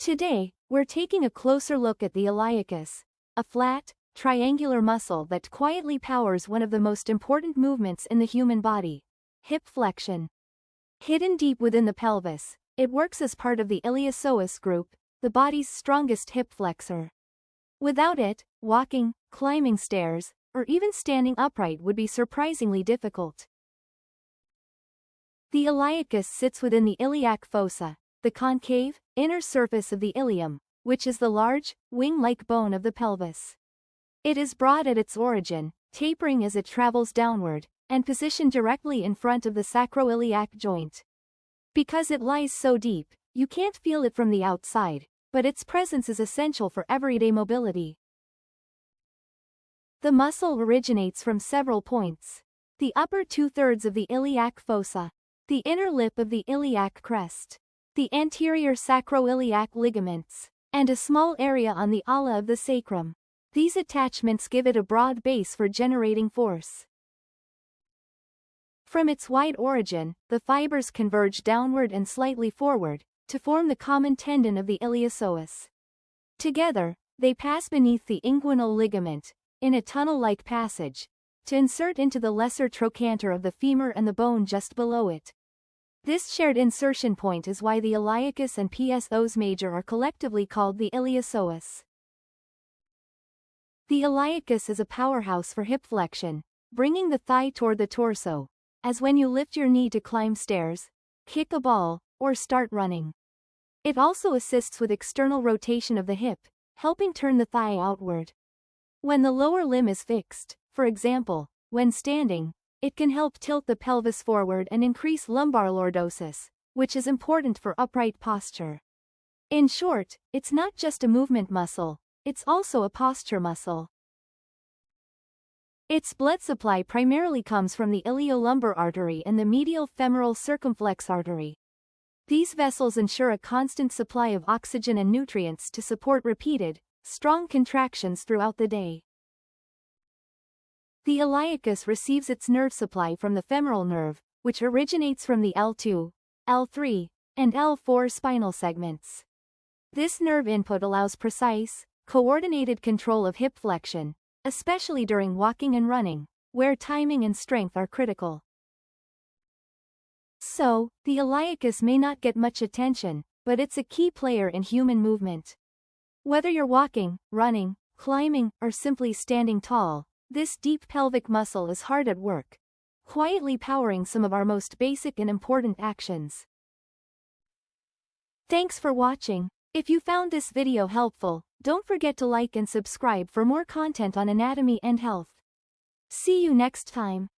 Today, we're taking a closer look at the iliacus, a flat, triangular muscle that quietly powers one of the most important movements in the human body, hip flexion. Hidden deep within the pelvis, it works as part of the Iliopsoas group, the body's strongest hip flexor. Without it, walking, climbing stairs, or even standing upright would be surprisingly difficult. The iliacus sits within the iliac fossa, the concave, inner surface of the ilium, which is the large, wing-like bone of the pelvis. It is broad at its origin, tapering as it travels downward, and positioned directly in front of the sacroiliac joint. Because it lies so deep, you can't feel it from the outside, but its presence is essential for everyday mobility. The muscle originates from several points: the upper two-thirds of the iliac fossa, the inner lip of the iliac crest, the anterior sacroiliac ligaments, and a small area on the ala of the sacrum. These attachments give it a broad base for generating force. From its wide origin, the fibers converge downward and slightly forward, to form the common tendon of the iliopsoas. Together, they pass beneath the inguinal ligament, in a tunnel-like passage, to insert into the lesser trochanter of the femur and the bone just below it. This shared insertion point is why the iliacus and psoas major are collectively called the iliopsoas. The iliacus is a powerhouse for hip flexion, bringing the thigh toward the torso, as when you lift your knee to climb stairs, kick a ball, or start running. It also assists with external rotation of the hip, helping turn the thigh outward. When the lower limb is fixed, for example, when standing, it can help tilt the pelvis forward and increase lumbar lordosis, which is important for upright posture. In short, it's not just a movement muscle, it's also a posture muscle. Its blood supply primarily comes from the iliolumbar artery and the medial femoral circumflex artery. These vessels ensure a constant supply of oxygen and nutrients to support repeated, strong contractions throughout the day. The iliacus receives its nerve supply from the femoral nerve, which originates from the L2, L3, and L4 spinal segments. This nerve input allows precise, coordinated control of hip flexion, especially during walking and running, where timing and strength are critical. So, the iliacus may not get much attention, but it's a key player in human movement. Whether you're walking, running, climbing, or simply standing tall, this deep pelvic muscle is hard at work, quietly powering some of our most basic and important actions. Thanks for watching. If you found this video helpful, don't forget to like and subscribe for more content on anatomy and health. See you next time.